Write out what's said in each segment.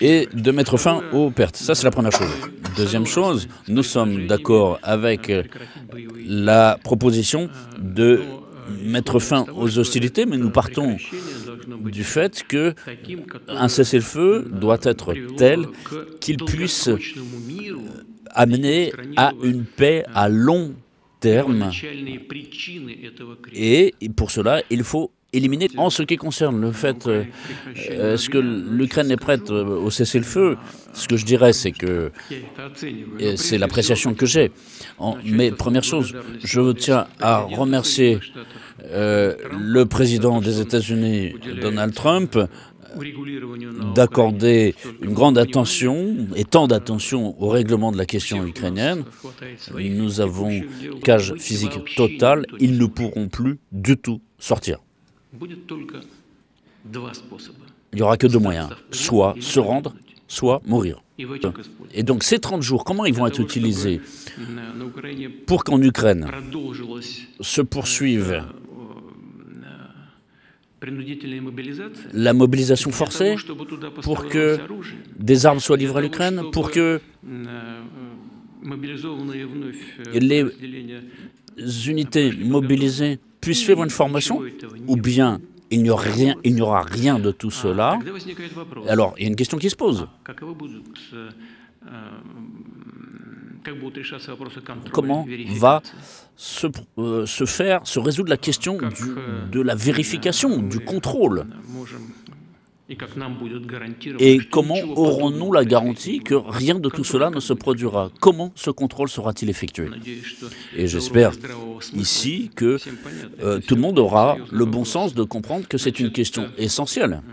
et de mettre fin aux pertes. Ça, c'est la première chose. Deuxième chose, nous sommes d'accord avec la proposition de mettre fin aux hostilités, mais nous partons du fait qu'un cessez-le-feu doit être tel qu'il puisse amener à une paix à long terme. Et pour cela, il faut éliminer. En ce qui concerne le fait est-ce que l'Ukraine est prête au cessez-le-feu, ce que je dirais, c'est que c'est l'appréciation que j'ai. Mais première chose, je tiens à remercier le président des États-Unis, Donald Trump, d'accorder une grande attention et tant d'attention au règlement de la question ukrainienne. Nous avons cage physique totale, ils ne pourront plus du tout sortir. Il n'y aura que deux moyens, soit se rendre, soit mourir. Et donc ces 30 jours, comment ils vont être utilisés pour qu'en Ukraine se poursuive la mobilisation forcée, pour que des armes soient livrées à l'Ukraine, pour que les unités mobilisées puissent suivre une formation, ou bien il n'y aura rien de tout cela. Alors, il y a une question qui se pose. Comment va se résoudre la question de la vérification, du contrôle? Et comment aurons-nous la garantie que rien de tout cela ne se produira? Comment ce contrôle sera-t-il effectué? Et j'espère ici que tout le monde aura le bon sens de comprendre que c'est une question essentielle.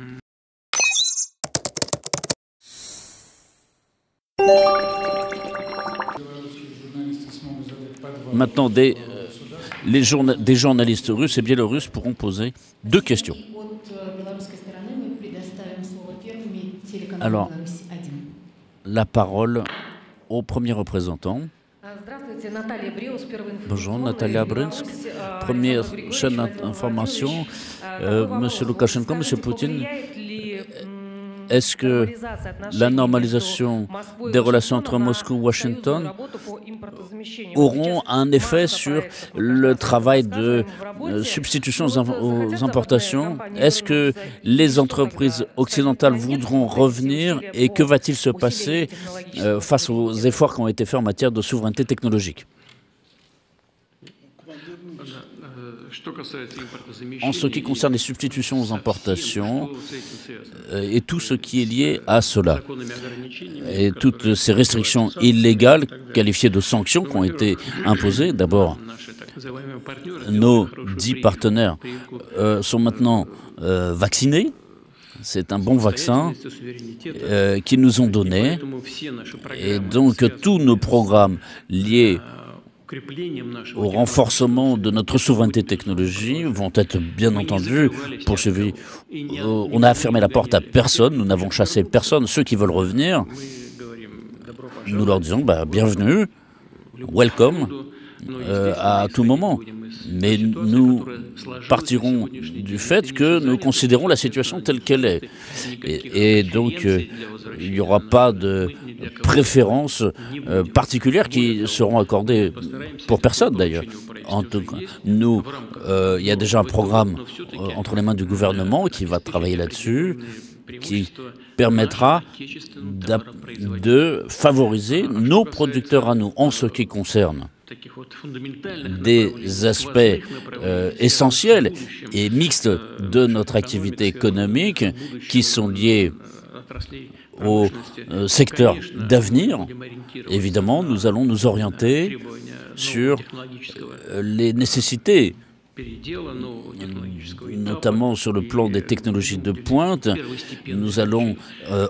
Maintenant, des journalistes russes et biélorusses pourront poser deux questions. Alors, la parole au premier représentant. Bonjour, Natalia Brynsk, première chaîne d'information. Monsieur Loukachenko, Monsieur Poutine, est-ce que la normalisation des relations entre Moscou et Washington auront un effet sur le travail de substitution aux importations? Est-ce que les entreprises occidentales voudront revenir et que va-t-il se passer face aux efforts qui ont été faits en matière de souveraineté technologique? En ce qui concerne les substitutions aux importations et tout ce qui est lié à cela, et toutes ces restrictions illégales qualifiées de sanctions qui ont été imposées, d'abord, nos 10 partenaires sont maintenant vaccinés. C'est un bon vaccin qu'ils nous ont donné. Et donc tous nos programmes liés au renforcement de notre souveraineté technologique vont être bien entendu poursuivis. On a fermé la porte à personne, nous n'avons chassé personne. Ceux qui veulent revenir, nous leur disons bienvenue, welcome, à tout moment. Mais nous partirons du fait que nous considérons la situation telle qu'elle est. Et donc, il n'y aura pas de préférences particulières qui seront accordées pour personne, d'ailleurs. En tout cas, nous, il y a déjà un programme entre les mains du gouvernement qui va travailler là-dessus, qui permettra de favoriser nos producteurs à nous, en ce qui concerne des aspects essentiels et mixtes de notre activité économique qui sont liés au secteur d'avenir. Évidemment, nous allons nous orienter sur les nécessités, notamment sur le plan des technologies de pointe. Nous allons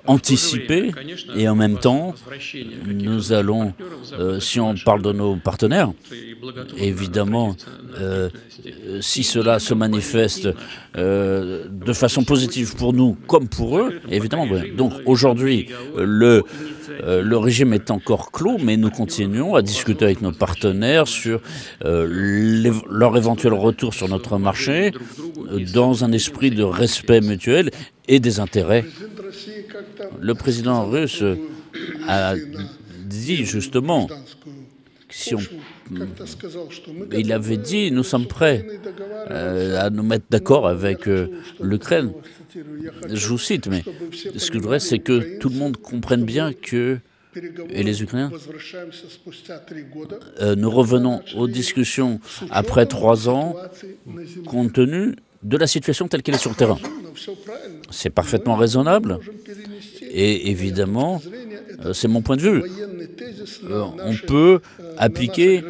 anticiper et en même temps, nous allons, si on parle de nos partenaires, évidemment, si cela se manifeste de façon positive pour nous comme pour eux, évidemment. Donc aujourd'hui, le régime est encore clos, mais nous continuons à discuter avec nos partenaires sur leur éventuel retour sur notre marché dans un esprit de respect mutuel et des intérêts Le président russe a dit justement, il avait dit, nous sommes prêts à nous mettre d'accord avec l'Ukraine. Je vous cite, mais ce que je voudrais, c'est que tout le monde comprenne bien que, et les Ukrainiens, nous revenons aux discussions après 3 ans, compte tenu de la situation telle qu'elle est sur le terrain. C'est parfaitement raisonnable, et évidemment, c'est mon point de vue. On peut appliquer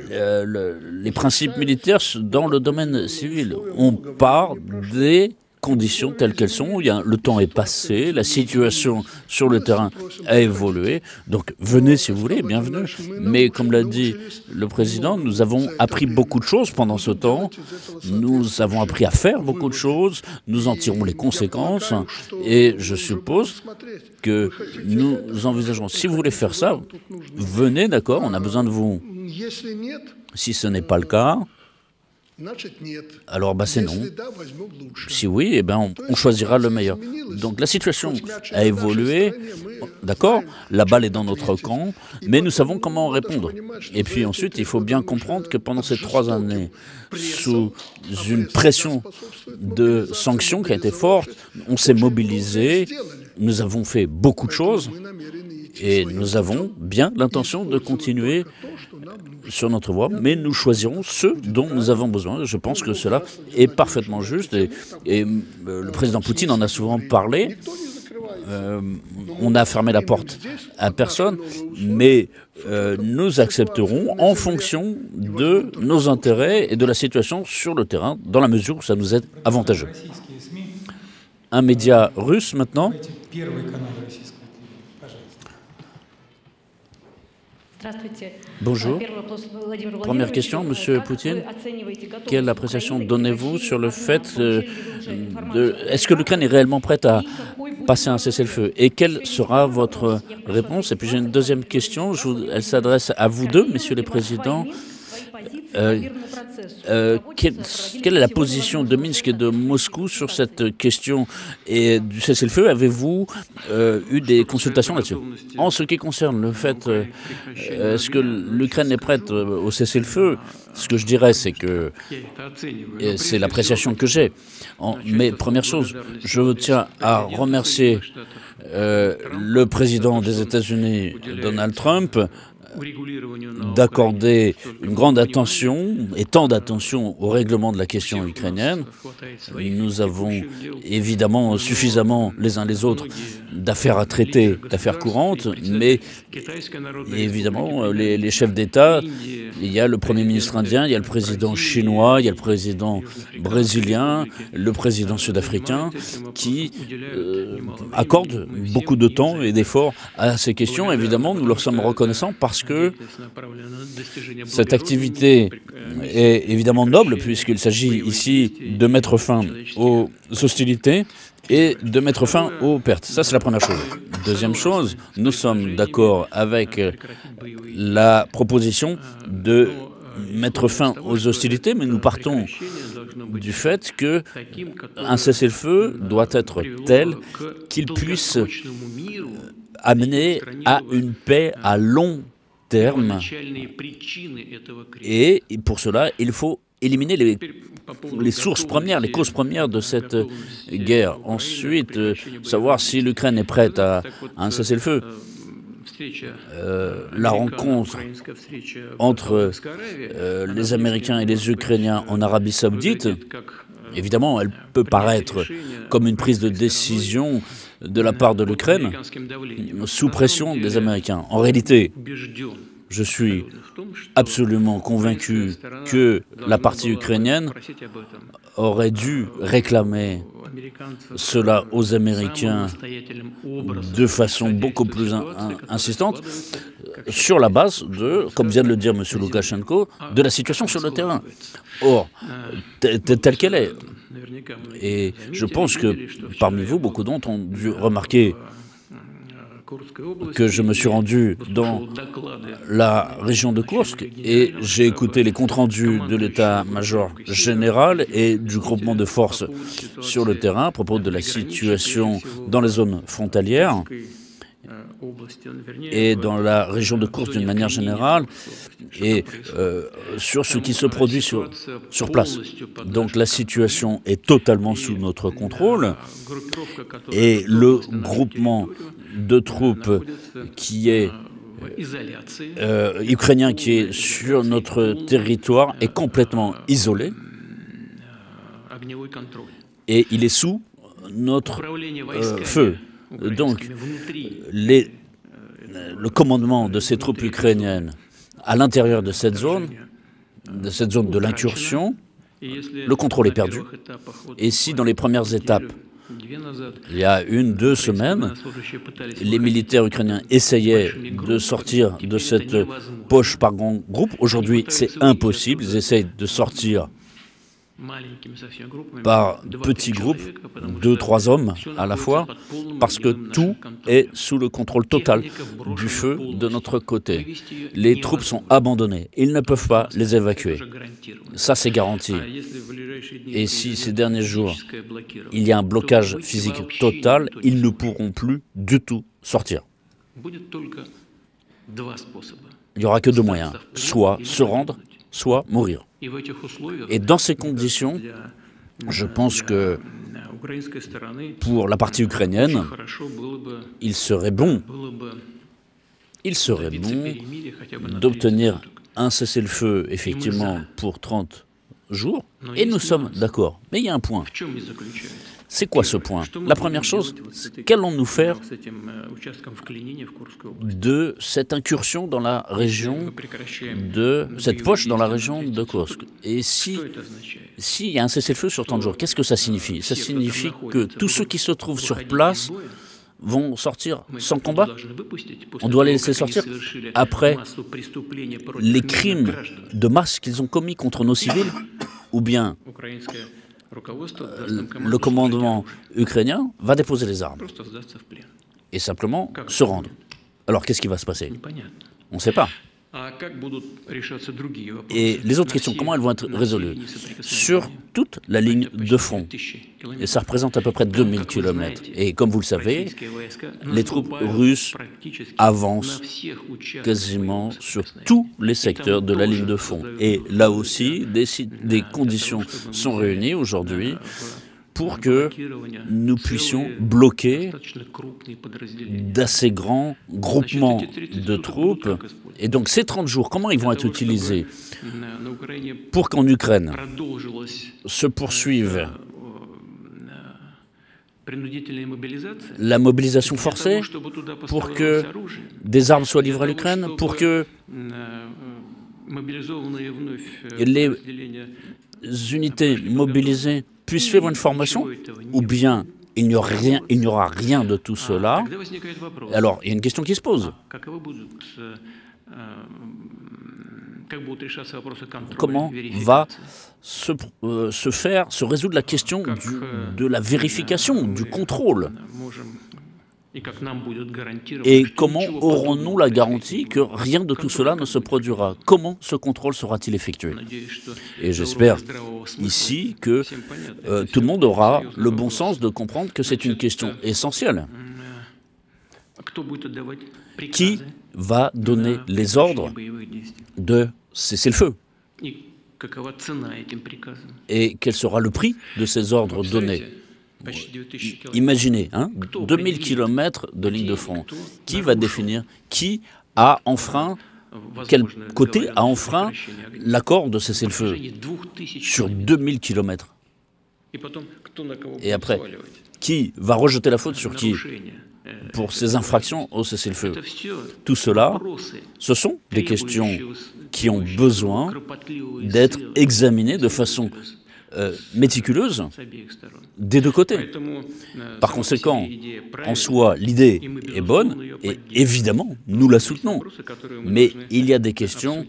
les principes militaires dans le domaine civil. On part des conditions telles qu'elles sont. Le temps est passé, la situation sur le terrain a évolué. Donc venez si vous voulez, bienvenue. Mais comme l'a dit le président, nous avons appris beaucoup de choses pendant ce temps. Nous avons appris à faire beaucoup de choses. Nous en tirons les conséquences. Et je suppose que nous envisageons, si vous voulez faire ça, venez, d'accord, on a besoin de vous. Si ce n'est pas le cas, alors c'est non. Si oui, eh on choisira le meilleur. Donc la situation a évolué, d'accord, la balle est dans notre camp, mais nous savons comment répondre. Et puis ensuite, il faut bien comprendre que pendant ces 3 années, sous une pression de sanctions qui a été forte, on s'est mobilisé, nous avons fait beaucoup de choses, et nous avons bien l'intention de continuer sur notre voie, mais nous choisirons ce dont nous avons besoin. Je pense que cela est parfaitement juste, et le président Poutine en a souvent parlé. On n'a fermé la porte à personne, mais nous accepterons en fonction de nos intérêts et de la situation sur le terrain, dans la mesure où ça nous est avantageux. Un média russe maintenant. Bonjour. Première question, Monsieur Poutine. Quelle appréciation donnez-vous sur le fait est-ce que l'Ukraine est réellement prête à passer un cessez-le-feu? Et quelle sera votre réponse? Et puis j'ai une deuxième question, elle s'adresse à vous deux, messieurs les présidents. Quelle est la position de Minsk et de Moscou sur cette question et du cessez-le-feu? Avez-vous eu des consultations là-dessus? En ce qui concerne le fait, est-ce que l'Ukraine est prête au cessez-le-feu? Ce que je dirais, c'est que c'est l'appréciation que j'ai. Mais première chose, je tiens à remercier le président des États-Unis, Donald Trump, d'accorder une grande attention et tant d'attention au règlement de la question ukrainienne. Nous avons évidemment suffisamment les uns les autres d'affaires à traiter, d'affaires courantes, mais évidemment les chefs d'État, il y a le Premier ministre indien, il y a le président chinois, il y a le président brésilien, le président sud-africain qui accordent beaucoup de temps et d'efforts à ces questions. Évidemment, nous leur sommes reconnaissants parce que cette activité est évidemment noble puisqu'il s'agit ici de mettre fin aux hostilités et de mettre fin aux pertes. Ça, c'est la première chose. Deuxième chose, nous sommes d'accord avec la proposition de mettre fin aux hostilités, mais nous partons du fait qu'un cessez-le-feu doit être tel qu'il puisse amener à une paix à long terme. Et pour cela, il faut éliminer les sources premières, les causes premières de cette guerre. Ensuite, savoir si l'Ukraine est prête à un cessez-le-feu. La rencontre entre les Américains et les Ukrainiens en Arabie Saoudite, évidemment, elle peut paraître comme une prise de décision de la part de l'Ukraine sous pression des Américains. En réalité, je suis absolument convaincu que la partie ukrainienne aurait dû réclamer cela aux Américains de façon beaucoup plus insistante sur la base de, comme vient de le dire M. Loukachenko, de la situation sur le terrain. Or, telle qu'elle est. Et je pense que parmi vous, beaucoup d'entre ont dû remarquer que je me suis rendu dans la région de Koursk et j'ai écouté les comptes rendus de l'état-major général et du groupement de forces sur le terrain à propos de la situation dans les zones frontalières et dans la région de Koursk d'une manière générale, et sur ce qui se produit sur place. Donc la situation est totalement sous notre contrôle, et le groupement de troupes qui est ukrainien qui est sur notre territoire est complètement isolé, et il est sous notre feu. Donc, le commandement de ces troupes ukrainiennes à l'intérieur de cette zone de l'incursion, le contrôle est perdu. Et si dans les premières étapes, il y a 1-2 semaines, les militaires ukrainiens essayaient de sortir de cette poche par grand groupe, aujourd'hui c'est impossible, ils essayent de sortir par petits groupes, 2-3 hommes à la fois, parce que tout est sous le contrôle total du feu de notre côté. Les troupes sont abandonnées, ils ne peuvent pas les évacuer. Ça, c'est garanti. Et si ces derniers jours, il y a un blocage physique total, ils ne pourront plus du tout sortir. Il n'y aura que 2 moyens, soit se rendre, soit mourir. Et dans ces conditions, je pense que pour la partie ukrainienne, il serait bon d'obtenir un cessez-le-feu, effectivement, pour 30 jours, et nous sommes d'accord. Mais il y a un point. C'est quoi ce point? La première chose, qu'allons-nous faire de cette incursion dans la région de cette poche dans la région de Koursk? Et s'il y a un cessez-le-feu sur 30 jours, qu'est-ce que ça signifie? Ça signifie que tous ceux qui se trouvent sur place vont sortir sans combat? On doit les laisser sortir après les crimes de masse qu'ils ont commis contre nos civils? Ou bien le commandement ukrainien va déposer les armes et simplement se rendre. Alors qu'est-ce qui va se passer? On ne sait pas. Et les autres questions, comment elles vont être résolues? Sur toute la ligne de front. Et ça représente à peu près 2000 km. Et comme vous le savez, les troupes russes avancent quasiment sur tous les secteurs de la ligne de front. Et là aussi, des conditions sont réunies aujourd'hui pour que nous puissions bloquer d'assez grands groupements de troupes. Et donc ces 30 jours, comment ils vont être utilisés pour qu'en Ukraine se poursuive la mobilisation forcée, pour que des armes soient livrées à l'Ukraine, pour que les unités mobilisées puissent faire une formation, ou bien il n'y aura rien de tout cela. Alors, il y a une question qui se pose. Comment va se résoudre la question de la vérification, du contrôle? Et comment aurons-nous la garantie que rien de tout cela ne se produira? Comment ce contrôle sera-t-il effectué? Et j'espère ici que tout le monde aura le bon sens de comprendre que c'est une question essentielle. Qui va donner les ordres de cesser le feu? Et quel sera le prix de ces ordres donnés? Imaginez, 2000 km de ligne de front. Qui va définir? Qui a enfreint, quel côté a enfreint l'accord de cessez-le-feu sur 2000 km? Et après, qui va rejeter la faute sur qui pour ces infractions au cessez-le-feu? Tout cela, ce sont des questions qui ont besoin d'être examinées de façon méticuleuse des deux côtés. Par conséquent, en soi, l'idée est bonne et évidemment, nous la soutenons. Mais il y a des questions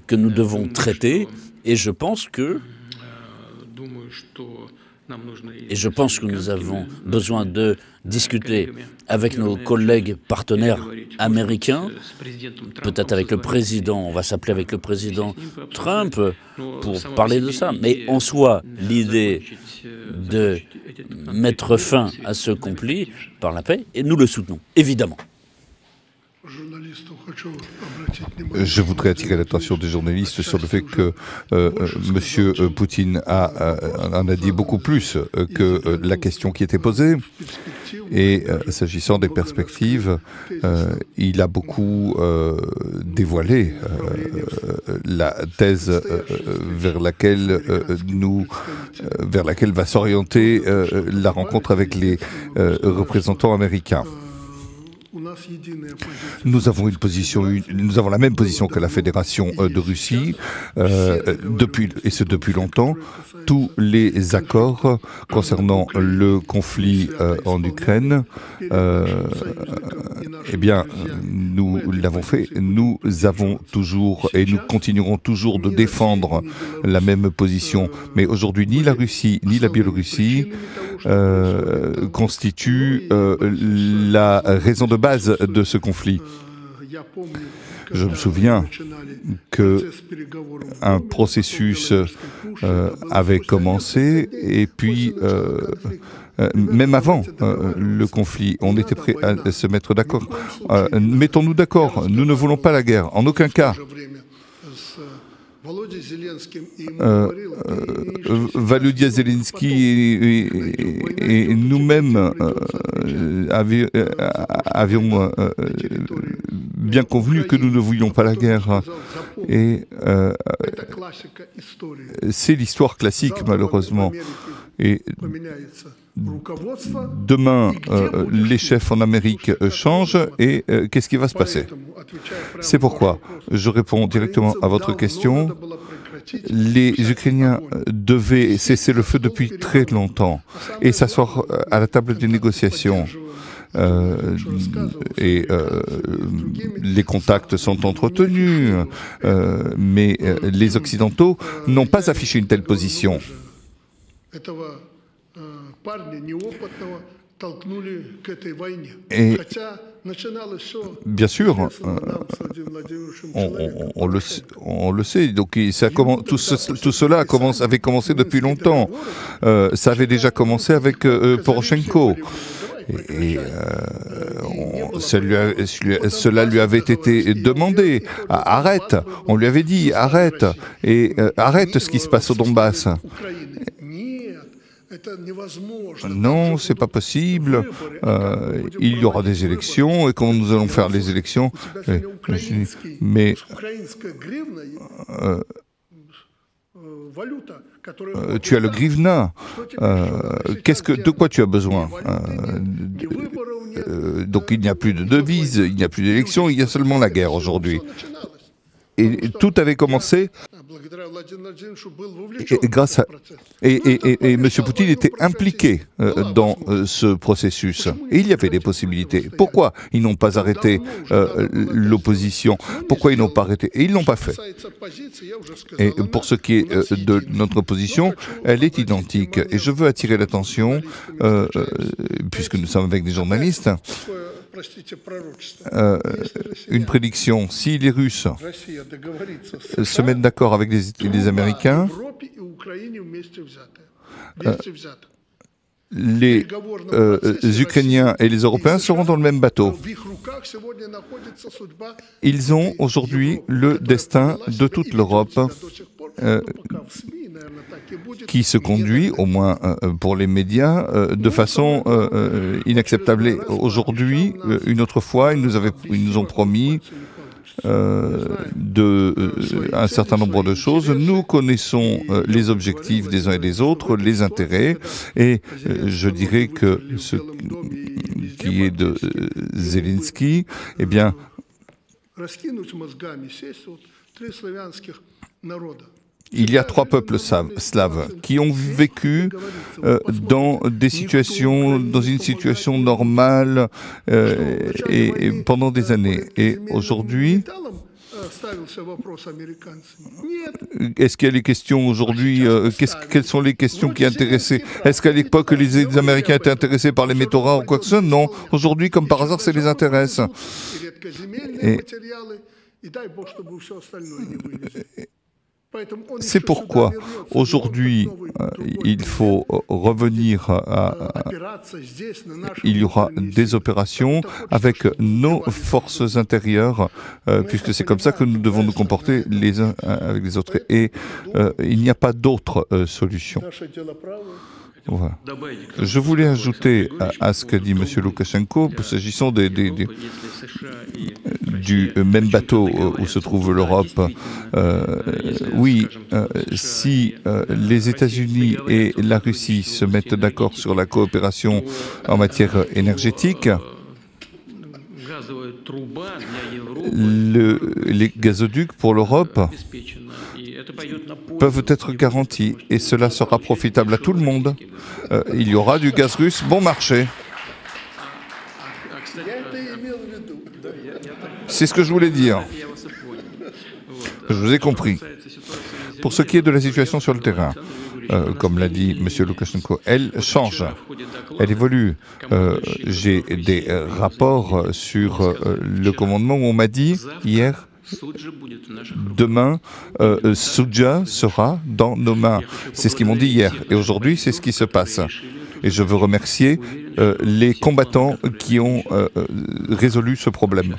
que nous devons traiter et je pense que Et je pense que nous avons besoin de discuter avec nos collègues partenaires américains, peut-être avec le président, on va s'appeler avec le président Trump pour parler de ça. Mais en soi, l'idée de mettre fin à ce conflit par la paix, et nous le soutenons, évidemment. Je voudrais attirer l'attention des journalistes sur le fait que M. Poutine en a dit beaucoup plus que la question qui était posée. Et s'agissant des perspectives, il a beaucoup dévoilé la thèse vers laquelle va s'orienter la rencontre avec les représentants américains. Nous avons la même position que la Fédération de Russie, depuis longtemps. Tous les accords concernant le conflit en Ukraine, eh bien, nous l'avons fait. Nous avons toujours, et nous continuerons toujours de défendre la même position. Mais aujourd'hui, ni la Russie, ni la Biélorussie constituent la raison de base de ce conflit. Je me souviens qu'un processus avait commencé et puis, même avant le conflit, on était prêt à se mettre d'accord. Mettons-nous d'accord, nous ne voulons pas la guerre, en aucun cas. Volodya Zelensky et nous-mêmes avions bien convenu que nous ne voulions pas la guerre. Et c'est l'histoire classique, malheureusement. Et demain, les chefs en Amérique changent et qu'est-ce qui va se passer? C'est pourquoi je réponds directement à votre question. Les Ukrainiens devaient cesser le feu depuis très longtemps et s'asseoir à la table des négociations. Les contacts sont entretenus, mais les Occidentaux n'ont pas affiché une telle position. Et bien sûr, on le sait, donc tout cela avait commencé depuis longtemps. Ça avait déjà commencé avec Poroshenko. Et cela lui avait été demandé. Arrête, on lui avait dit, arrête, et arrête ce qui se passe au Donbass. Non, c'est pas possible. Il y aura des élections et comment nous allons faire les élections? Mais tu as le grivna. De quoi tu as besoin? Donc il n'y a plus de devise, il n'y a plus d'élections, il y a seulement la guerre aujourd'hui. Et tout avait commencé et M. Poutine était impliqué dans ce processus. Et il y avait des possibilités. Pourquoi ils n'ont pas arrêté l'opposition? Pourquoi ils n'ont pas arrêté? Et ils ne l'ont pas fait. Et pour ce qui est de notre position, elle est identique. Et je veux attirer l'attention, puisque nous sommes avec des journalistes, une prédiction. Si les Russes se mettent d'accord avec les Américains, les Ukrainiens et les Européens seront dans le même bateau. Ils ont aujourd'hui le destin de toute l'Europe qui se conduit, au moins pour les médias, de façon inacceptable. Et aujourd'hui, une autre fois, ils nous ont promis un certain nombre de choses. Nous connaissons les objectifs des uns et des autres, les intérêts, et je dirais que ce qui est de Zelensky, eh bien, il y a 3 peuples slaves qui ont vécu dans une situation normale et pendant des années. Et aujourd'hui, Est-ce qu'il y a les questions aujourd'hui, quelles sont les questions qui intéressaient? Est-ce qu'à l'époque, les Américains étaient intéressés par les métaux rares ou quoi que ce soit? Non. Aujourd'hui, comme par hasard, ça les intéresse. Et c'est pourquoi aujourd'hui il faut revenir il y aura des opérations avec nos forces intérieures, puisque c'est comme ça que nous devons nous comporter les uns avec les autres. Et il n'y a pas d'autre solution. Voilà. Je voulais ajouter à ce qu'a dit M. Loukachenko, s'agissant du même bateau où se trouve l'Europe. Oui, si les États-Unis et la Russie se mettent d'accord sur la coopération en matière énergétique, les gazoducs pour l'Europe peuvent être garantis et cela sera profitable à tout le monde. Il y aura du gaz russe bon marché. C'est ce que je voulais dire. Je vous ai compris. Pour ce qui est de la situation sur le terrain, comme l'a dit M. Loukachenko, elle change, elle évolue. J'ai des rapports sur le commandement où on m'a dit hier, demain, Soudja sera dans nos mains. C'est ce qu'ils m'ont dit hier. Et aujourd'hui, c'est ce qui se passe. Et je veux remercier les combattants qui ont résolu ce problème.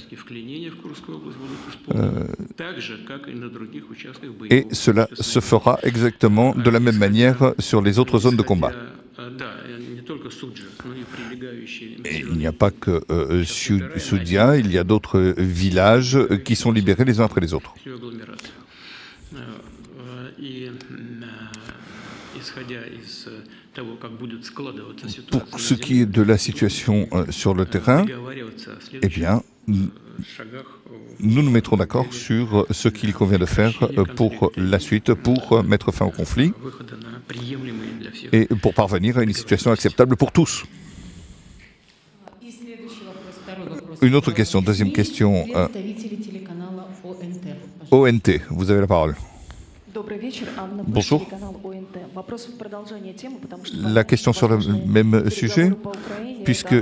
Et cela se fera exactement de la même manière sur les autres zones de combat. Et il n'y a pas que Soudja, il y a d'autres villages qui sont libérés les uns après les autres. Pour ce qui est de la situation sur le terrain, eh bien, nous nous mettrons d'accord sur ce qu'il convient de faire pour la suite, pour mettre fin au conflit et pour parvenir à une situation acceptable pour tous. Une autre question, deuxième question. ONT, vous avez la parole. Bonjour. La question sur le même sujet, puisque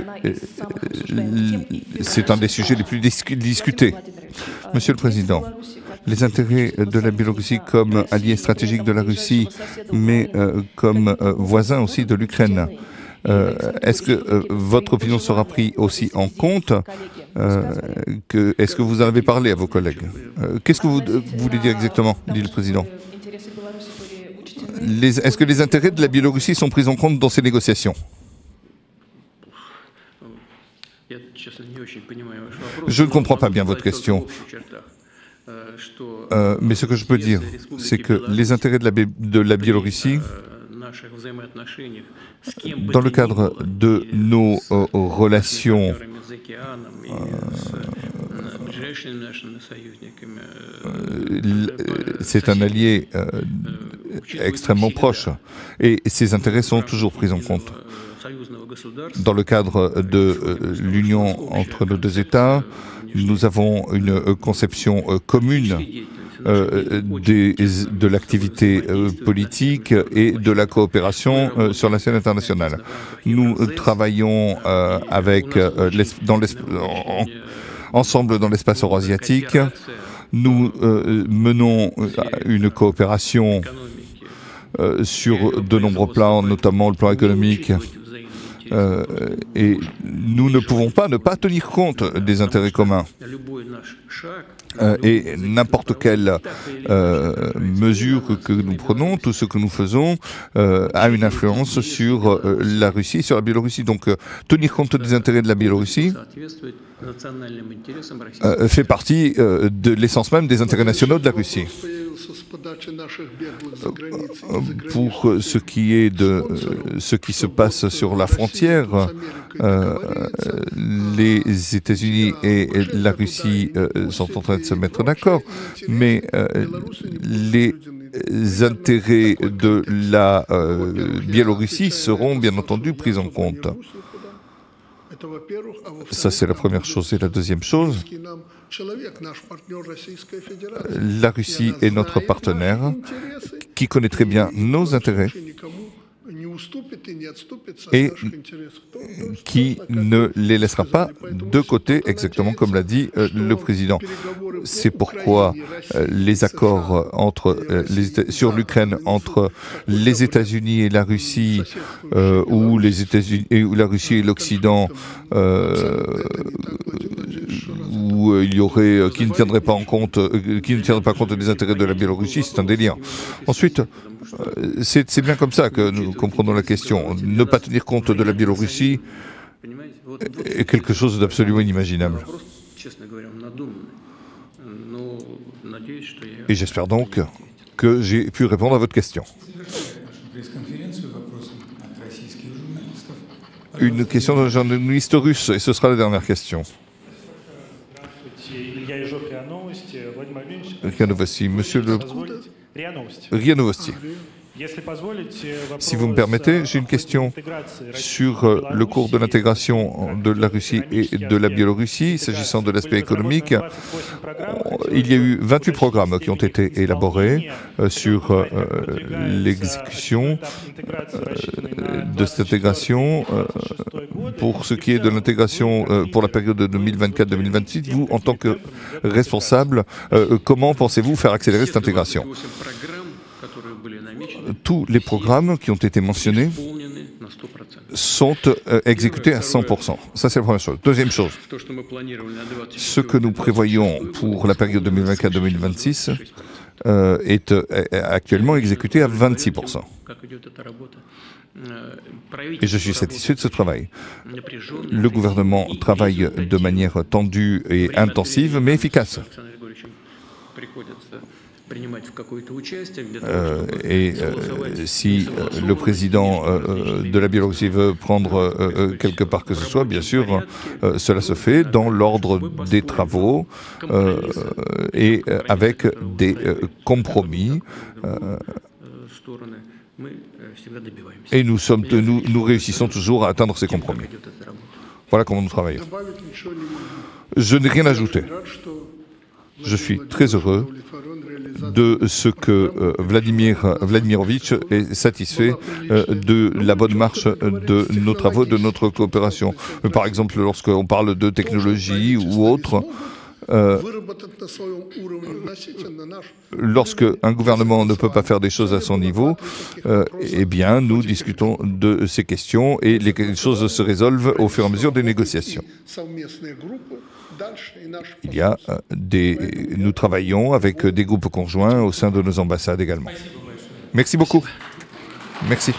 c'est un des sujets les plus discutés. Monsieur le Président, les intérêts de la Biélorussie comme allié stratégique de la Russie, mais comme voisin aussi de l'Ukraine, est-ce que votre opinion sera prise aussi en compte? Est-ce que vous en avez parlé à vos collègues? Qu'est-ce que vous voulez dire exactement, dit le Président? Est-ce que les intérêts de la Biélorussie sont pris en compte dans ces négociations? Je ne comprends pas bien votre question. Mais ce que je peux dire, c'est que les intérêts de la Biélorussie, dans le cadre de nos relations c'est un allié extrêmement proche et ses intérêts sont toujours pris en compte. Dans le cadre de l'union entre nos deux États, nous avons une conception commune de l'activité politique et de la coopération sur la scène internationale. Nous travaillons ensemble dans l'espace eurasiatique. Nous menons une coopération sur de nombreux plans, notamment le plan économique. Et nous ne pouvons pas ne pas tenir compte des intérêts communs. Et n'importe quelle mesure que nous prenons, tout ce que nous faisons a une influence sur la Russie, sur la Biélorussie. Donc tenir compte des intérêts de la Biélorussie fait partie de l'essence même des intérêts nationaux de la Russie. Pour ce qui est de ce qui se passe sur la frontière, les États-Unis et la Russie sont en train de se mettre d'accord, mais les intérêts de la Biélorussie seront bien entendu pris en compte. Ça, c'est la première chose. Et la deuxième chose, la Russie est notre partenaire qui connaît très bien nos intérêts et qui ne les laissera pas de côté, exactement comme l'a dit le président. C'est pourquoi les accords sur l'Ukraine entre les États-Unis et la Russie, ou la Russie et l'Occident, où il y aurait qui ne tiendrait pas compte des intérêts de la Biélorussie, c'est un délire. Ensuite, c'est bien comme ça que nous comprenons la question. Ne pas tenir compte de la Biélorussie est quelque chose d'absolument inimaginable. Et j'espère donc que j'ai pu répondre à votre question. Une question d'un journaliste russe, et ce sera la dernière question. RIA Novosti, monsieur le... RIA Novosti. Si vous me permettez, j'ai une question sur le cours de l'intégration de la Russie et de la Biélorussie. S'agissant de l'aspect économique, il y a eu 28 programmes qui ont été élaborés sur l'exécution de cette intégration. Pour ce qui est de l'intégration pour la période de 2024-2026, vous, en tant que responsable, comment pensez-vous faire accélérer cette intégration ? Tous les programmes qui ont été mentionnés sont exécutés à 100%. Ça, c'est la première chose. Deuxième chose, ce que nous prévoyons pour la période 2024-2026 est actuellement exécuté à 26%. Et je suis satisfait de ce travail. Le gouvernement travaille de manière tendue et intensive, mais efficace. Si le président de la Biélorussie veut prendre quelque part que ce soit, bien sûr, cela se fait dans l'ordre des travaux et avec des compromis. Et nous réussissons toujours à atteindre ces compromis. Voilà comment nous travaillons. Je n'ai rien ajouté. Je suis très heureux de ce que Vladimir Vladimirovitch est satisfait de la bonne marche de nos travaux, de notre coopération. Par exemple, lorsqu'on parle de technologie ou autre, lorsque un gouvernement ne peut pas faire des choses à son niveau, eh bien, nous discutons de ces questions et les choses se résolvent au fur et à mesure des négociations. Nous travaillons avec des groupes conjoints au sein de nos ambassades également. Merci beaucoup. Merci.